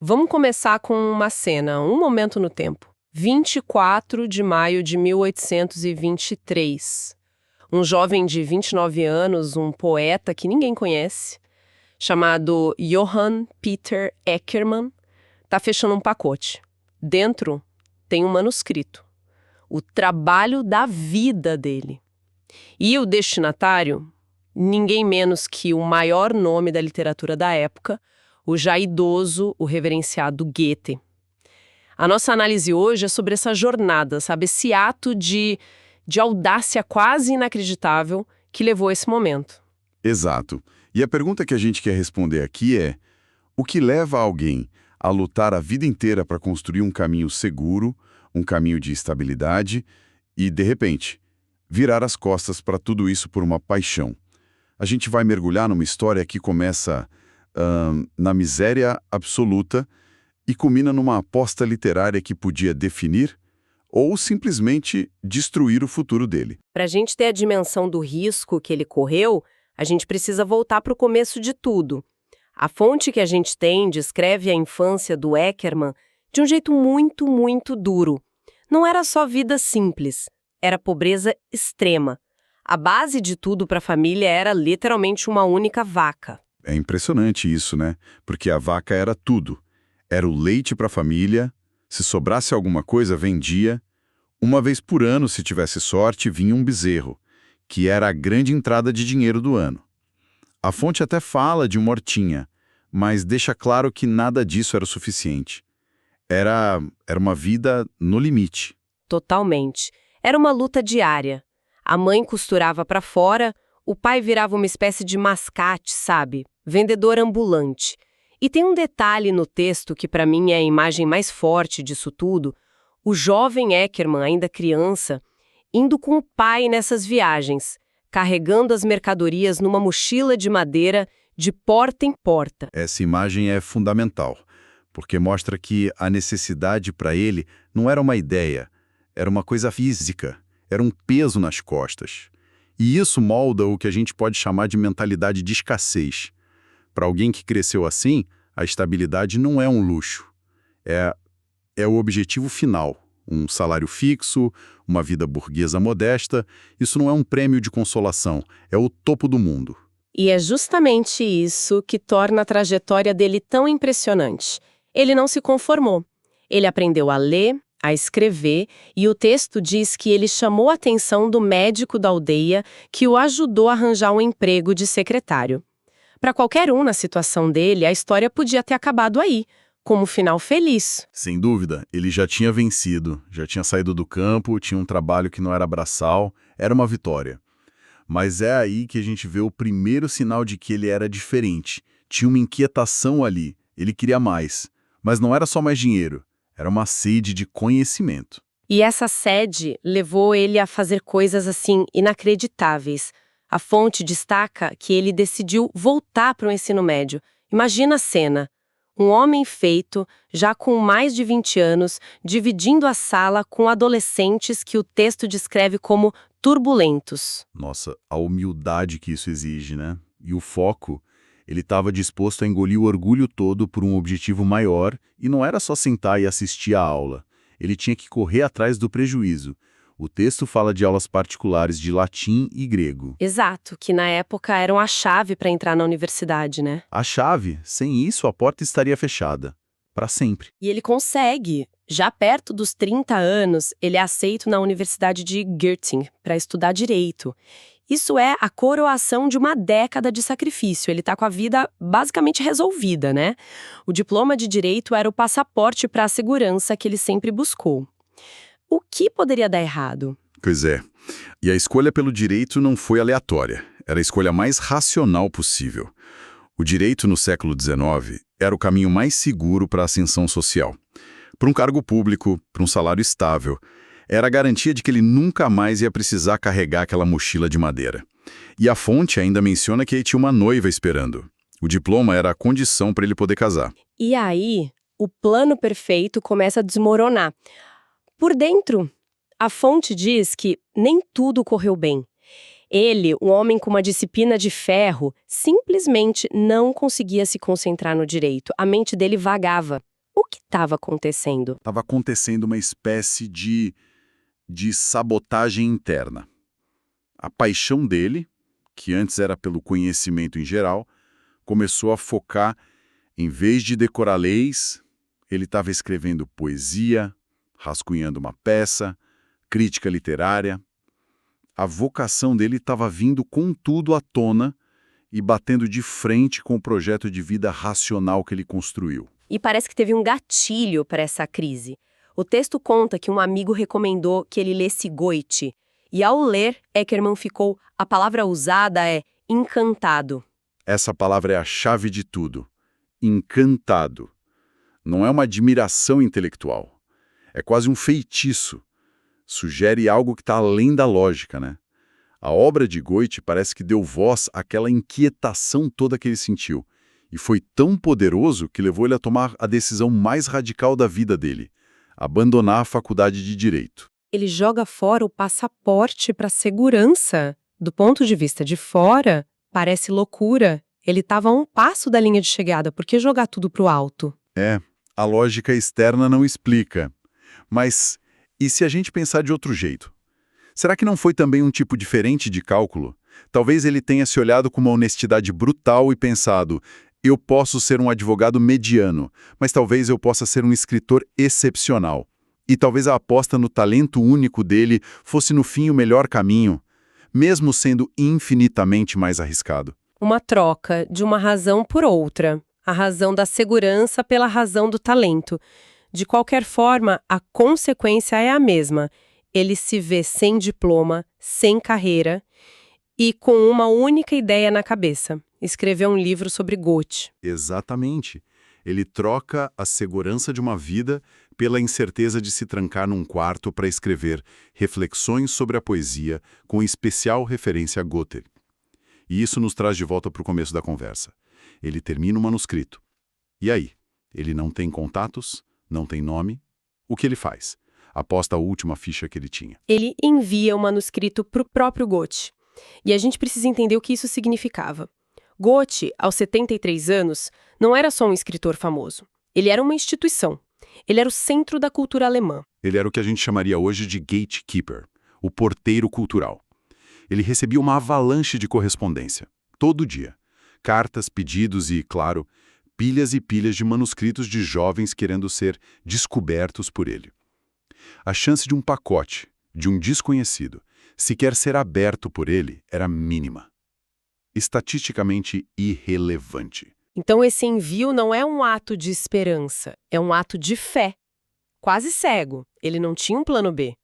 Vamos começar com uma cena, um momento no tempo. 24 de maio de 1823. Um jovem de 29 anos, um poeta que ninguém conhece, chamado Johann Peter Eckermann, está fechando um pacote. Dentro tem um manuscrito. O trabalho da vida dele. E o destinatário, ninguém menos que o maior nome da literatura da época, o já idoso, o reverenciado Goethe. A nossa análise hoje é sobre essa jornada, sabe? Esse ato de audácia quase inacreditável que levou a esse momento. Exato. E a pergunta que a gente quer responder aqui é: o que leva alguém a lutar a vida inteira para construir um caminho seguro, um caminho de estabilidade e, de repente, virar as costas para tudo isso por uma paixão? A gente vai mergulhar numa história que começa na miséria absoluta e culmina numa aposta literária que podia definir ou simplesmente destruir o futuro dele. Para a gente ter a dimensão do risco que ele correu, a gente precisa voltar para o começo de tudo. A fonte que a gente tem descreve a infância do Eckermann de um jeito muito, muito duro. Não era só vida simples, era pobreza extrema. A base de tudo para a família era literalmente uma única vaca. É impressionante isso, né? Porque a vaca era tudo. Era o leite para a família, se sobrasse alguma coisa, vendia. Uma vez por ano, se tivesse sorte, vinha um bezerro, que era a grande entrada de dinheiro do ano. A fonte até fala de uma hortinha, mas deixa claro que nada disso era o suficiente. Era uma vida no limite. Totalmente. Era uma luta diária. A mãe costurava para fora, o pai virava uma espécie de mascate, sabe? Vendedor ambulante. E tem um detalhe no texto que para mim é a imagem mais forte disso tudo. O jovem Eckermann, ainda criança, indo com o pai nessas viagens, carregando as mercadorias numa mochila de madeira de porta em porta. Essa imagem é fundamental, porque mostra que a necessidade para ele não era uma ideia, era uma coisa física, era um peso nas costas. E isso molda o que a gente pode chamar de mentalidade de escassez. Para alguém que cresceu assim, a estabilidade não é um luxo. É o objetivo final. Um salário fixo, uma vida burguesa modesta. Isso não é um prêmio de consolação, é o topo do mundo. E é justamente isso que torna a trajetória dele tão impressionante. Ele não se conformou. Ele aprendeu a ler, a escrever, e o texto diz que ele chamou a atenção do médico da aldeia que o ajudou a arranjar um emprego de secretário. Para qualquer um na situação dele, a história podia ter acabado aí, como um final feliz. Sem dúvida, ele já tinha vencido, já tinha saído do campo, tinha um trabalho que não era braçal, era uma vitória. Mas é aí que a gente vê o primeiro sinal de que ele era diferente. Tinha uma inquietação ali, ele queria mais. Mas não era só mais dinheiro, era uma sede de conhecimento. E essa sede levou ele a fazer coisas assim inacreditáveis. A fonte destaca que ele decidiu voltar para o ensino médio. Imagina a cena. Um homem feito, já com mais de 20 anos, dividindo a sala com adolescentes que o texto descreve como turbulentos. Nossa, a humildade que isso exige, né? E o foco, ele estava disposto a engolir o orgulho todo por um objetivo maior e não era só sentar e assistir a aula. Ele tinha que correr atrás do prejuízo. O texto fala de aulas particulares de latim e grego. Exato, que na época eram a chave para entrar na universidade, né? A chave, sem isso a porta estaria fechada. Para sempre. E ele consegue. Já perto dos 30 anos, ele é aceito na Universidade de Göttingen para estudar direito. Isso é a coroação de uma década de sacrifício. Ele está com a vida basicamente resolvida, né? O diploma de direito era o passaporte para a segurança que ele sempre buscou. O que poderia dar errado? Pois é. E a escolha pelo direito não foi aleatória. Era a escolha mais racional possível. O direito no século XIX era o caminho mais seguro para a ascensão social. Para um cargo público, para um salário estável. Era a garantia de que ele nunca mais ia precisar carregar aquela mochila de madeira. E a fonte ainda menciona que ele tinha uma noiva esperando. O diploma era a condição para ele poder casar. E aí, o plano perfeito começa a desmoronar. Por dentro, a fonte diz que nem tudo correu bem. Ele, um homem com uma disciplina de ferro, simplesmente não conseguia se concentrar no direito. A mente dele vagava. estava acontecendo? Estava acontecendo uma espécie de sabotagem interna. A paixão dele, que antes era pelo conhecimento em geral, começou a focar, em vez de decorar leis, ele estava escrevendo poesia, rascunhando uma peça, crítica literária. A vocação dele estava vindo com tudo à tona e batendo de frente com o projeto de vida racional que ele construiu. E parece que teve um gatilho para essa crise. O texto conta que um amigo recomendou que ele lesse Goethe, e ao ler, Eckermann ficou, a palavra usada é encantado. Essa palavra é a chave de tudo. Encantado. Não é uma admiração intelectual. É quase um feitiço. Sugere algo que está além da lógica, né? A obra de Goethe parece que deu voz àquela inquietação toda que ele sentiu. E foi tão poderoso que levou ele a tomar a decisão mais radical da vida dele: abandonar a faculdade de Direito. Ele joga fora o passaporte para segurança. Do ponto de vista de fora, parece loucura. Ele estava a um passo da linha de chegada, por que jogar tudo para o alto? A lógica externa não explica. Mas e se a gente pensar de outro jeito? Será que não foi também um tipo diferente de cálculo? Talvez ele tenha se olhado com uma honestidade brutal e pensado: eu posso ser um advogado mediano, mas talvez eu possa ser um escritor excepcional. E talvez a aposta no talento único dele fosse no fim o melhor caminho, mesmo sendo infinitamente mais arriscado. Uma troca de uma razão por outra. A razão da segurança pela razão do talento. De qualquer forma, a consequência é a mesma. Ele se vê sem diploma, sem carreira e com uma única ideia na cabeça: escrever um livro sobre Goethe. Exatamente. Ele troca a segurança de uma vida pela incerteza de se trancar num quarto para escrever reflexões sobre a poesia com especial referência a Goethe. E isso nos traz de volta para o começo da conversa. Ele termina o manuscrito. E aí? Ele não tem contatos, não tem nome. O que ele faz? Aposta a última ficha que ele tinha. Ele envia o manuscrito para o próprio Goethe. E a gente precisa entender o que isso significava. Goethe, aos 73 anos, não era só um escritor famoso. Ele era uma instituição. Ele era o centro da cultura alemã. Ele era o que a gente chamaria hoje de gatekeeper, o porteiro cultural. Ele recebia uma avalanche de correspondência, todo dia. Cartas, pedidos e, claro, pilhas e pilhas de manuscritos de jovens querendo ser descobertos por ele. A chance de um pacote, de um desconhecido, sequer ser aberto por ele era mínima. Estatisticamente irrelevante. Então esse envio não é um ato de esperança, é um ato de fé. Quase cego, ele não tinha um plano B.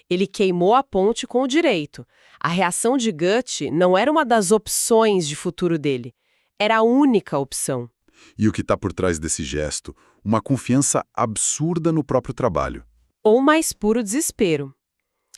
Ele queimou a ponte com o direito. A reação de Goethe não era uma das opções de futuro dele. Era a única opção. E o que está por trás desse gesto? Uma confiança absurda no próprio trabalho. Ou mais puro desespero.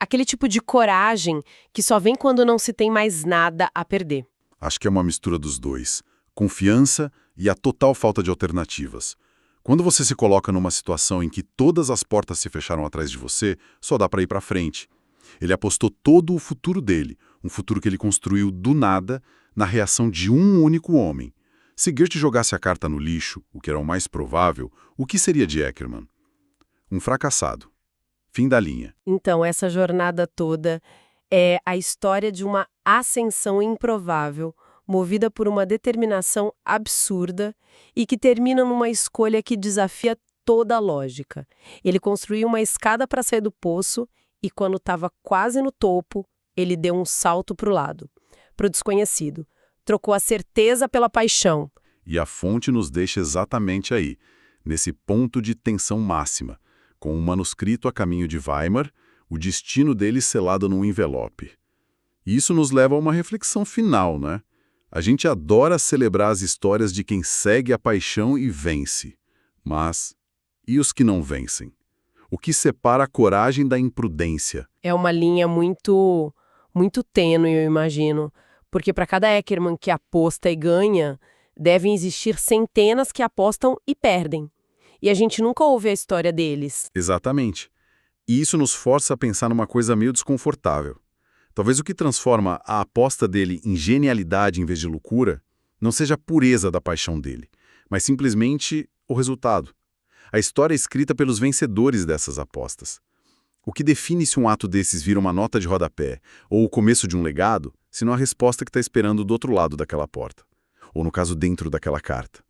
Aquele tipo de coragem que só vem quando não se tem mais nada a perder. Acho que é uma mistura dos dois. Confiança e a total falta de alternativas. Quando você se coloca numa situação em que todas as portas se fecharam atrás de você, só dá para ir para frente. Ele apostou todo o futuro dele, um futuro que ele construiu do nada, na reação de um único homem. Se Goethe jogasse a carta no lixo, o que era o mais provável, o que seria de Eckermann? Um fracassado. Fim da linha. Então, essa jornada toda é a história de uma ascensão improvável, movida por uma determinação absurda e que termina numa escolha que desafia toda a lógica. Ele construiu uma escada para sair do poço e, quando estava quase no topo, ele deu um salto para o lado, para o desconhecido. Trocou a certeza pela paixão. E a fonte nos deixa exatamente aí, nesse ponto de tensão máxima, com um manuscrito a caminho de Weimar, o destino dele selado num envelope. E isso nos leva a uma reflexão final, né? A gente adora celebrar as histórias de quem segue a paixão e vence. Mas, e os que não vencem? O que separa a coragem da imprudência? É uma linha muito tênue, eu imagino. Porque para cada Eckermann que aposta e ganha, devem existir centenas que apostam e perdem. E a gente nunca ouve a história deles. Exatamente. E isso nos força a pensar numa coisa meio desconfortável. Talvez o que transforma a aposta dele em genialidade em vez de loucura não seja a pureza da paixão dele, mas simplesmente o resultado. A história é escrita pelos vencedores dessas apostas. O que define se um ato desses vira uma nota de rodapé ou o começo de um legado, senão a resposta que está esperando do outro lado daquela porta, ou no caso dentro daquela carta.